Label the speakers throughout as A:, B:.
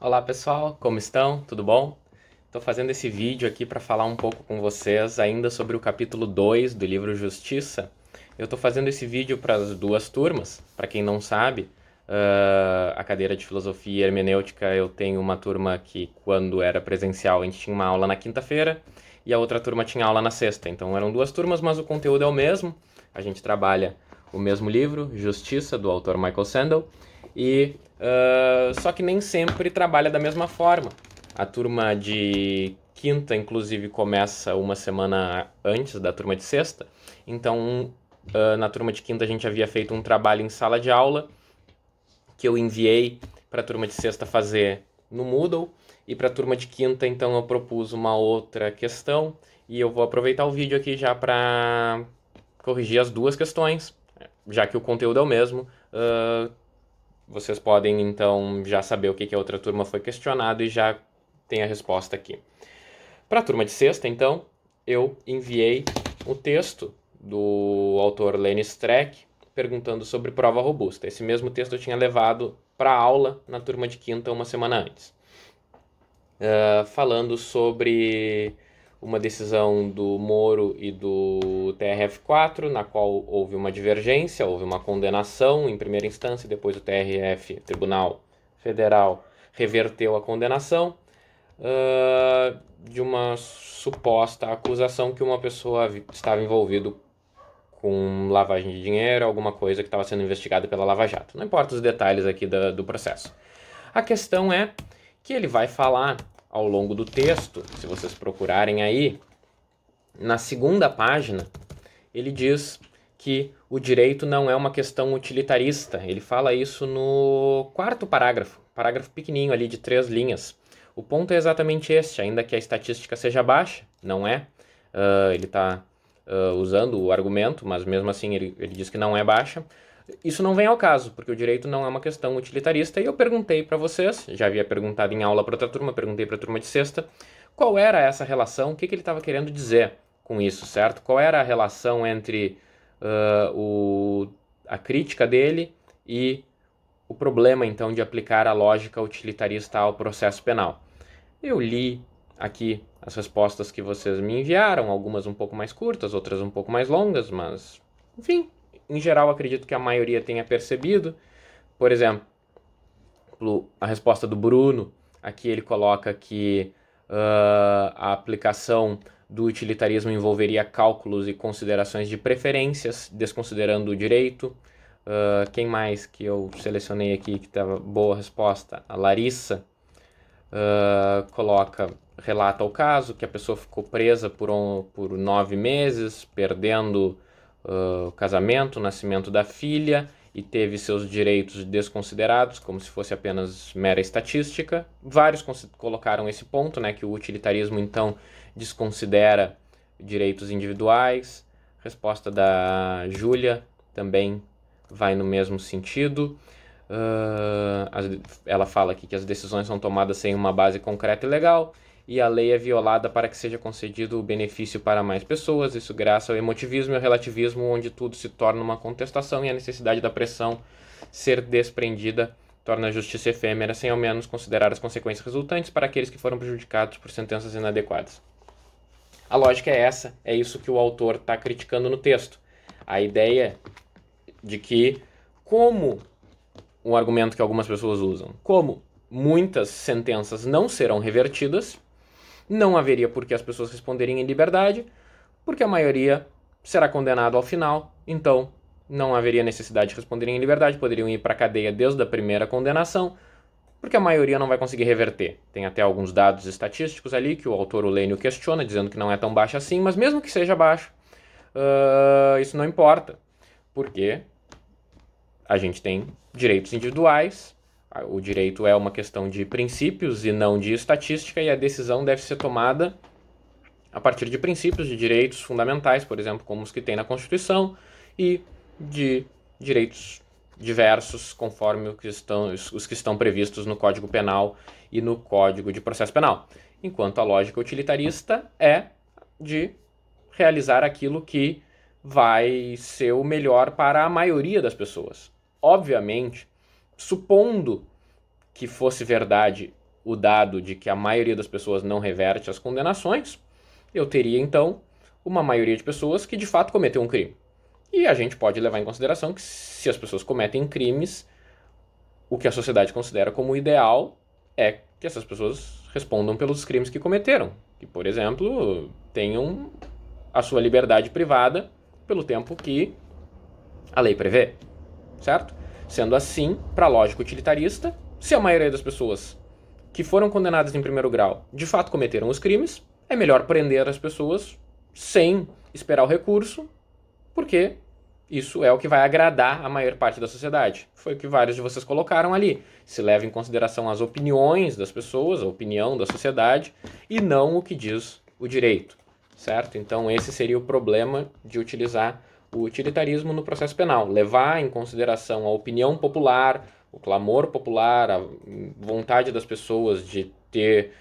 A: Olá pessoal, como estão? Tudo bom? Estou fazendo esse vídeo aqui para falar um pouco com vocês ainda sobre o capítulo 2 do livro Justiça. Eu estou fazendo esse vídeo para as duas turmas. Para quem não sabe, a cadeira de Filosofia e Hermenêutica, eu tenho uma turma que, quando era presencial, a gente tinha uma aula na quinta-feira e a outra turma tinha aula na sexta. Então eram duas turmas, mas o conteúdo é o mesmo. A gente trabalha o mesmo livro, Justiça, do autor Michael Sandel, e só que nem sempre trabalha da mesma forma. A turma de quinta, inclusive, começa uma semana antes da turma de sexta. Então, na turma de quinta, a gente havia feito um trabalho em sala de aula que eu enviei para a turma de sexta fazer no Moodle. E para a turma de quinta, então, eu propus uma outra questão. E eu vou aproveitar o vídeo aqui já para corrigir as duas questões, já que o conteúdo é o mesmo. Vocês podem, então, já saber o que a outra turma foi questionado e já tem a resposta aqui. Para a turma de sexta, então, eu enviei o texto do autor Lenny Streck perguntando sobre prova robusta. Esse mesmo texto eu tinha levado para aula na turma de quinta uma semana antes. Falando sobre uma decisão do Moro e do TRF4, na qual houve uma divergência, houve uma condenação em primeira instância, depois o TRF, Tribunal Federal, reverteu a condenação de uma suposta acusação que uma pessoa estava envolvida com lavagem de dinheiro, alguma coisa que estava sendo investigada pela Lava Jato. Não importa os detalhes aqui do processo. A questão é que ele vai falar ao longo do texto, se vocês procurarem aí, na segunda página, ele diz que o direito não é uma questão utilitarista. Ele fala isso no quarto parágrafo pequenininho ali de 3 linhas. O ponto é exatamente este, ainda que a estatística seja baixa, não é. Ele está usando o argumento, mas mesmo assim ele diz que não é baixa. Isso não vem ao caso, porque o direito não é uma questão utilitarista. E eu perguntei para vocês, já havia perguntado em aula para outra turma, perguntei para a turma de sexta, qual era essa relação, o que ele estava querendo dizer com isso, certo? Qual era a relação entre a crítica dele e o problema, então, de aplicar a lógica utilitarista ao processo penal. Eu li aqui as respostas que vocês me enviaram, algumas um pouco mais curtas, outras um pouco mais longas, mas, enfim, em geral acredito que a maioria tenha percebido. Por exemplo, a resposta do Bruno, aqui ele coloca que a aplicação do utilitarismo envolveria cálculos e considerações de preferências, desconsiderando o direito. Quem mais que eu selecionei aqui que estava boa resposta? A Larissa relata o caso que a pessoa ficou presa por 9 meses, perdendo o casamento, o nascimento da filha, e teve seus direitos desconsiderados, como se fosse apenas mera estatística. Vários colocaram esse ponto, né, que o utilitarismo, então, desconsidera direitos individuais. Resposta da Júlia também vai no mesmo sentido. Ela fala aqui que as decisões são tomadas sem uma base concreta e legal, e a lei é violada para que seja concedido o benefício para mais pessoas, isso graças ao emotivismo e ao relativismo, onde tudo se torna uma contestação e a necessidade da pressão ser desprendida torna a justiça efêmera, sem ao menos considerar as consequências resultantes para aqueles que foram prejudicados por sentenças inadequadas. A lógica é essa, é isso que o autor está criticando no texto. A ideia de que, como um argumento que algumas pessoas usam, como muitas sentenças não serão revertidas, não haveria por que as pessoas responderem em liberdade, porque a maioria será condenada ao final, então não haveria necessidade de responderem em liberdade, poderiam ir para a cadeia desde a primeira condenação, porque a maioria não vai conseguir reverter. Tem até alguns dados estatísticos ali que o autor Lênio questiona, dizendo que não é tão baixo assim, mas mesmo que seja baixo, isso não importa, porque a gente tem direitos individuais, o direito é uma questão de princípios e não de estatística, e a decisão deve ser tomada a partir de princípios de direitos fundamentais, por exemplo, como os que tem na Constituição, e de direitos diversos, conforme os que estão previstos no Código Penal e no Código de Processo Penal. Enquanto a lógica utilitarista é de realizar aquilo que vai ser o melhor para a maioria das pessoas. Obviamente, supondo que fosse verdade o dado de que a maioria das pessoas não reverte as condenações, eu teria então uma maioria de pessoas que de fato cometeu um crime. E a gente pode levar em consideração que se as pessoas cometem crimes, o que a sociedade considera como ideal é que essas pessoas respondam pelos crimes que cometeram. Que, por exemplo, tenham a sua liberdade privada pelo tempo que a lei prevê, certo? Sendo assim, para a lógica utilitarista, se a maioria das pessoas que foram condenadas em primeiro grau de fato cometeram os crimes, é melhor prender as pessoas sem esperar o recurso, porque isso é o que vai agradar a maior parte da sociedade. Foi o que vários de vocês colocaram ali. Se leva em consideração as opiniões das pessoas, a opinião da sociedade, e não o que diz o direito, certo? Então esse seria o problema de utilizar o utilitarismo no processo penal. Levar em consideração a opinião popular, o clamor popular, a vontade das pessoas de ter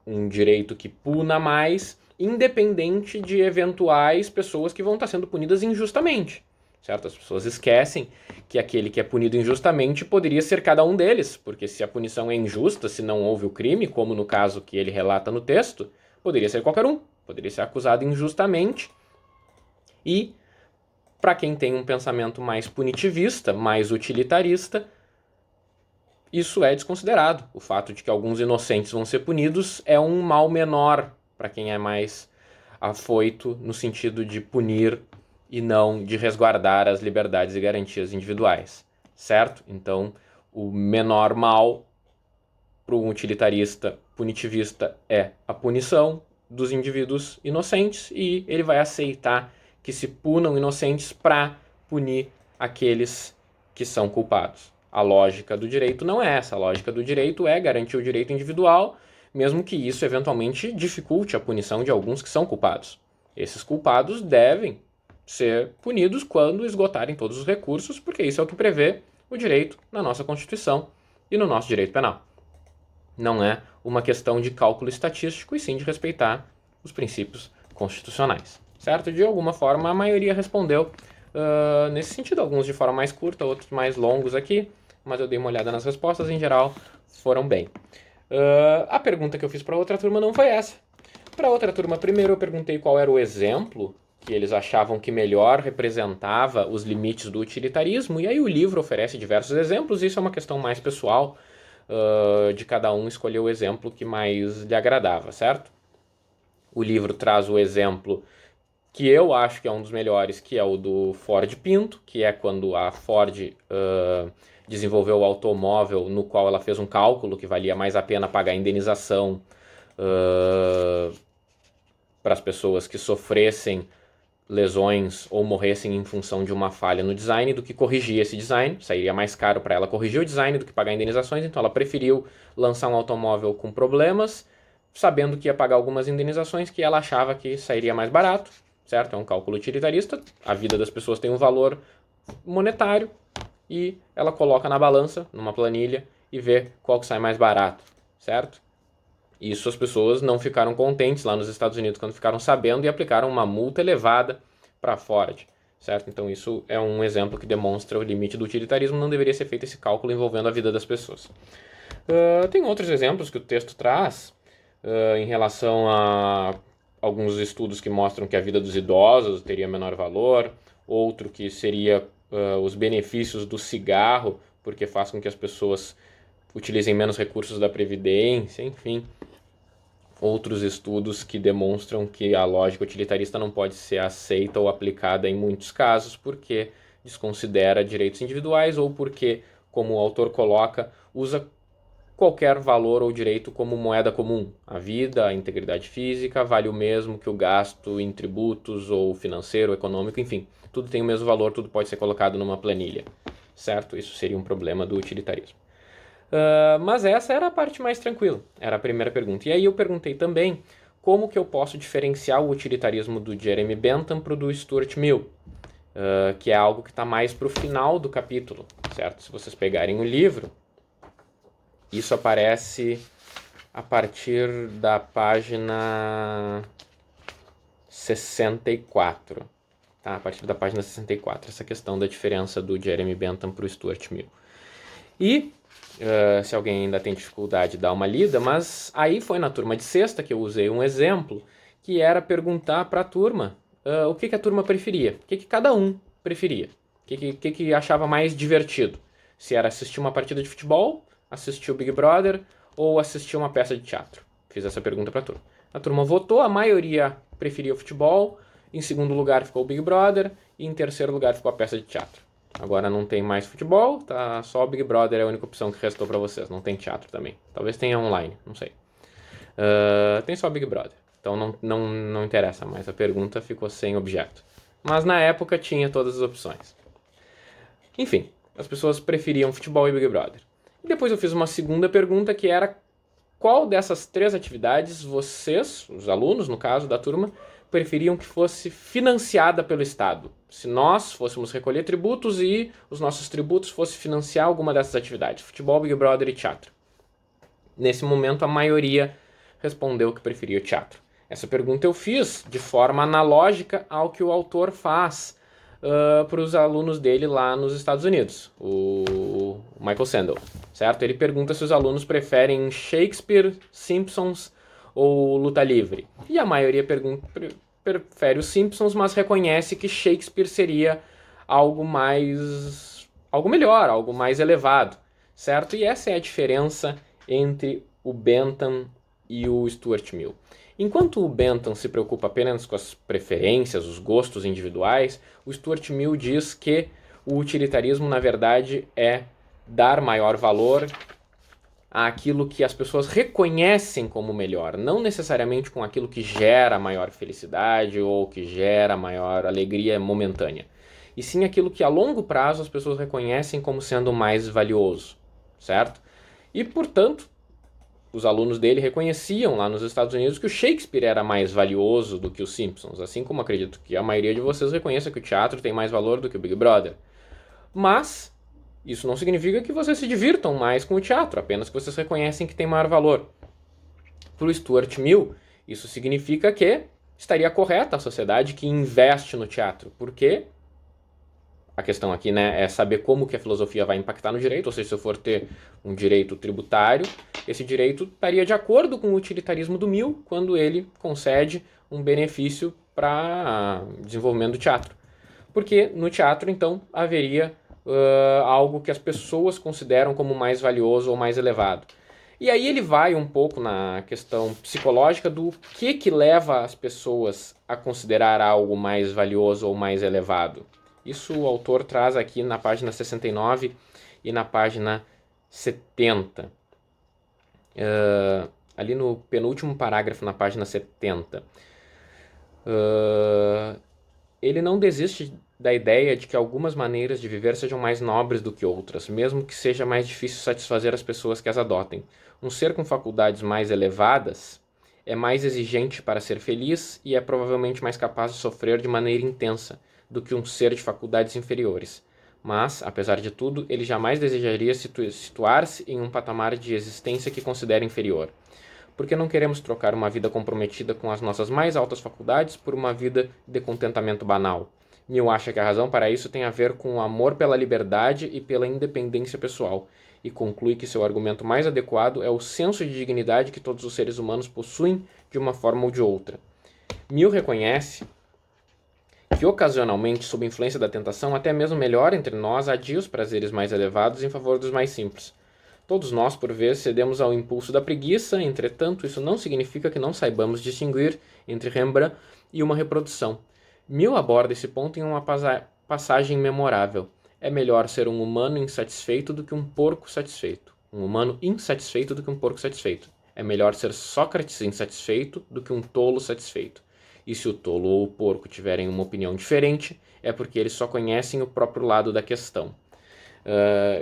A: um direito que puna mais, independente de eventuais pessoas que vão estar sendo punidas injustamente, certo? As pessoas esquecem que aquele que é punido injustamente poderia ser cada um deles, porque se a punição é injusta, se não houve o crime, como no caso que ele relata no texto, poderia ser qualquer um, poderia ser acusado injustamente. E, para quem tem um pensamento mais punitivista, mais utilitarista, isso é desconsiderado. O fato de que alguns inocentes vão ser punidos é um mal menor para quem é mais afoito no sentido de punir e não de resguardar as liberdades e garantias individuais, certo? Então, o menor mal para um utilitarista punitivista é a punição dos indivíduos inocentes e ele vai aceitar que se punam inocentes para punir aqueles que são culpados. A lógica do direito não é essa. A lógica do direito é garantir o direito individual, mesmo que isso eventualmente dificulte a punição de alguns que são culpados. Esses culpados devem ser punidos quando esgotarem todos os recursos, porque isso é o que prevê o direito na nossa Constituição e no nosso direito penal. Não é uma questão de cálculo estatístico, e sim de respeitar os princípios constitucionais, certo? De alguma forma, a maioria respondeu nesse sentido, alguns de forma mais curta, outros mais longos aqui, mas eu dei uma olhada nas respostas, em geral, foram bem. A pergunta que eu fiz para outra turma não foi essa. Para outra turma, primeiro eu perguntei qual era o exemplo que eles achavam que melhor representava os limites do utilitarismo, e aí o livro oferece diversos exemplos, e isso é uma questão mais pessoal, de cada um escolher o exemplo que mais lhe agradava, certo? O livro traz o exemplo que eu acho que é um dos melhores, que é o do Ford Pinto, que é quando a Ford desenvolveu o automóvel no qual ela fez um cálculo que valia mais a pena pagar a indenização para as pessoas que sofressem lesões ou morressem em função de uma falha no design do que corrigir esse design. Sairia mais caro para ela corrigir o design do que pagar indenizações, então ela preferiu lançar um automóvel com problemas, sabendo que ia pagar algumas indenizações que ela achava que sairia mais barato, certo? É um cálculo utilitarista, a vida das pessoas tem um valor monetário e ela coloca na balança, numa planilha, e vê qual que sai mais barato, certo? Isso as pessoas não ficaram contentes lá nos Estados Unidos quando ficaram sabendo e aplicaram uma multa elevada para a Ford, certo? Então isso é um exemplo que demonstra o limite do utilitarismo, não deveria ser feito esse cálculo envolvendo a vida das pessoas. Tem outros exemplos que o texto traz em relação a alguns estudos que mostram que a vida dos idosos teria menor valor, outro que seria os benefícios do cigarro, porque faz com que as pessoas utilizem menos recursos da Previdência, enfim. Outros estudos que demonstram que a lógica utilitarista não pode ser aceita ou aplicada em muitos casos porque desconsidera direitos individuais ou porque, como o autor coloca, usa qualquer valor ou direito como moeda comum. A vida, a integridade física, vale o mesmo que o gasto em tributos ou financeiro, econômico, enfim. Tudo tem o mesmo valor, tudo pode ser colocado numa planilha, certo? Isso seria um problema do utilitarismo. Mas essa era a parte mais tranquila, era a primeira pergunta. E aí eu perguntei também como que eu posso diferenciar o utilitarismo do Jeremy Bentham para o do Stuart Mill, que é algo que está mais para o final do capítulo, certo? Se vocês pegarem o livro, isso aparece a partir da página 64, tá? A partir da página 64, essa questão da diferença do Jeremy Bentham para o Stuart Mill. E Se alguém ainda tem dificuldade, dá uma lida, mas aí foi na turma de sexta que eu usei um exemplo, que era perguntar para a turma o que a turma preferia, o que cada um preferia, o que achava mais divertido. Se era assistir uma partida de futebol, assistir o Big Brother ou assistir uma peça de teatro. Fiz essa pergunta para a turma. A turma votou, a maioria preferia o futebol, em segundo lugar ficou o Big Brother e em terceiro lugar ficou a peça de teatro. Agora não tem mais futebol, tá? Só o Big Brother é a única opção que restou para vocês. Não tem teatro também. Talvez tenha online, não sei. Tem só o Big Brother. Então não interessa mais. A pergunta ficou sem objeto. Mas na época tinha todas as opções. Enfim, as pessoas preferiam futebol e Big Brother. E depois eu fiz uma segunda pergunta que era qual dessas três atividades vocês, os alunos no caso da turma, preferiam que fosse financiada pelo Estado. Se nós fôssemos recolher tributos e os nossos tributos fossem financiar alguma dessas atividades, futebol, Big Brother e teatro. Nesse momento, a maioria respondeu que preferia o teatro. Essa pergunta eu fiz de forma analógica ao que o autor faz para os alunos dele lá nos Estados Unidos, o Michael Sandel, certo? Ele pergunta se os alunos preferem Shakespeare, Simpsons ou luta livre. E a maioria prefere os Simpsons, mas reconhece que Shakespeare seria algo melhor, algo mais elevado, certo? E essa é a diferença entre o Bentham e o Stuart Mill. Enquanto o Bentham se preocupa apenas com as preferências, os gostos individuais, o Stuart Mill diz que o utilitarismo, na verdade, é dar maior valor àquilo que as pessoas reconhecem como melhor, não necessariamente com aquilo que gera maior felicidade ou que gera maior alegria momentânea, e sim aquilo que a longo prazo as pessoas reconhecem como sendo mais valioso, certo? E, portanto, os alunos dele reconheciam lá nos Estados Unidos que o Shakespeare era mais valioso do que os Simpsons, assim como acredito que a maioria de vocês reconheça que o teatro tem mais valor do que o Big Brother. Mas isso não significa que vocês se divirtam mais com o teatro, apenas que vocês reconhecem que tem maior valor. Para o Stuart Mill, isso significa que estaria correta a sociedade que investe no teatro, porque a questão aqui, né, é saber como que a filosofia vai impactar no direito, ou seja, se eu for ter um direito tributário, esse direito estaria de acordo com o utilitarismo do Mill quando ele concede um benefício para desenvolvimento do teatro. Porque no teatro, então, haveria algo que as pessoas consideram como mais valioso ou mais elevado. E aí ele vai um pouco na questão psicológica do que leva as pessoas a considerar algo mais valioso ou mais elevado. Isso o autor traz aqui na página 69 e na página 70. Ali no penúltimo parágrafo, na página 70. Ele não desiste da ideia de que algumas maneiras de viver sejam mais nobres do que outras, mesmo que seja mais difícil satisfazer as pessoas que as adotem. Um ser com faculdades mais elevadas é mais exigente para ser feliz e é provavelmente mais capaz de sofrer de maneira intensa do que um ser de faculdades inferiores. Mas, apesar de tudo, ele jamais desejaria situar-se em um patamar de existência que considera inferior. Porque não queremos trocar uma vida comprometida com as nossas mais altas faculdades por uma vida de contentamento banal. Mill acha que a razão para isso tem a ver com o amor pela liberdade e pela independência pessoal, e conclui que seu argumento mais adequado é o senso de dignidade que todos os seres humanos possuem de uma forma ou de outra. Mill reconhece que ocasionalmente, sob influência da tentação, até mesmo melhor entre nós adia os prazeres mais elevados em favor dos mais simples. Todos nós, por vezes, cedemos ao impulso da preguiça, entretanto, isso não significa que não saibamos distinguir entre Rembrandt e uma reprodução. Mill aborda esse ponto em uma passagem memorável. É melhor ser um humano insatisfeito do que um porco satisfeito. Um humano insatisfeito do que um porco satisfeito. É melhor ser Sócrates insatisfeito do que um tolo satisfeito. E se o tolo ou o porco tiverem uma opinião diferente, é porque eles só conhecem o próprio lado da questão.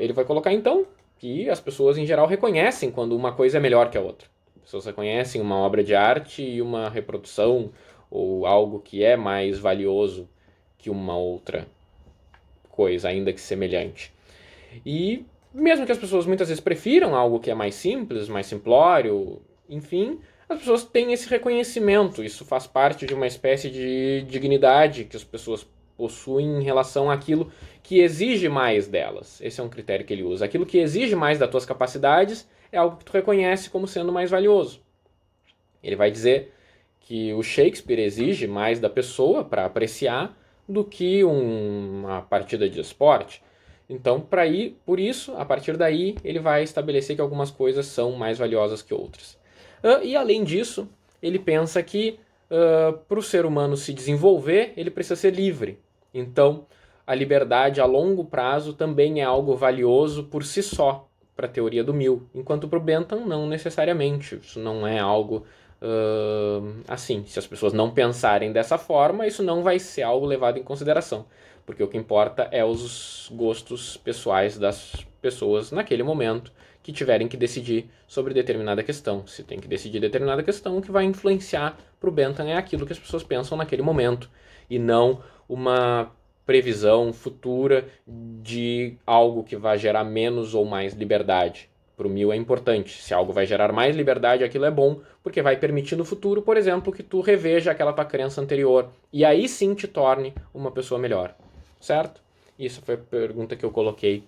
A: Ele vai colocar, então, que as pessoas, em geral, reconhecem quando uma coisa é melhor que a outra. As pessoas reconhecem uma obra de arte e uma reprodução, ou algo que é mais valioso que uma outra coisa, ainda que semelhante. E mesmo que as pessoas muitas vezes prefiram algo que é mais simples, mais simplório, enfim, as pessoas têm esse reconhecimento. Isso faz parte de uma espécie de dignidade que as pessoas possuem em relação àquilo que exige mais delas. Esse é um critério que ele usa. Aquilo que exige mais das tuas capacidades é algo que tu reconhece como sendo mais valioso. Ele vai dizer que o Shakespeare exige mais da pessoa para apreciar do que uma partida de esporte. Então, por isso, a partir daí, ele vai estabelecer que algumas coisas são mais valiosas que outras. E além disso, ele pensa que para o ser humano se desenvolver, ele precisa ser livre. Então, a liberdade a longo prazo também é algo valioso por si só, para a teoria do Mill, enquanto para o Bentham não necessariamente. Isso não é algo assim. Se as pessoas não pensarem dessa forma, isso não vai ser algo levado em consideração, porque o que importa é os gostos pessoais das pessoas naquele momento que tiverem que decidir sobre determinada questão. Se tem que decidir determinada questão, o que vai influenciar para o Bentham é aquilo que as pessoas pensam naquele momento, e não uma previsão futura de algo que vai gerar menos ou mais liberdade. Para o Mill é importante. Se algo vai gerar mais liberdade, aquilo é bom, porque vai permitir no futuro, por exemplo, que tu reveja aquela tua crença anterior e aí sim te torne uma pessoa melhor. Certo? Isso foi a pergunta que eu coloquei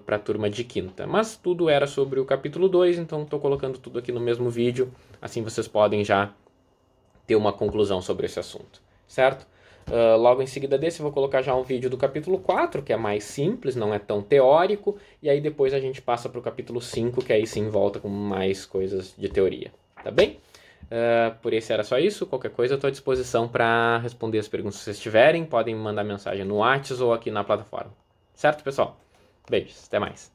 A: para a turma de quinta. Mas tudo era sobre o capítulo 2, então estou colocando tudo aqui no mesmo vídeo, assim vocês podem já ter uma conclusão sobre esse assunto. Certo? Logo em seguida desse eu vou colocar já um vídeo do capítulo 4, que é mais simples, não é tão teórico, e aí depois a gente passa para o capítulo 5, que aí sim volta com mais coisas de teoria, tá bem? Por esse era só isso, qualquer coisa eu estou à disposição para responder as perguntas que vocês tiverem, podem me mandar mensagem no WhatsApp ou aqui na plataforma. Certo, pessoal? Beijos, até mais.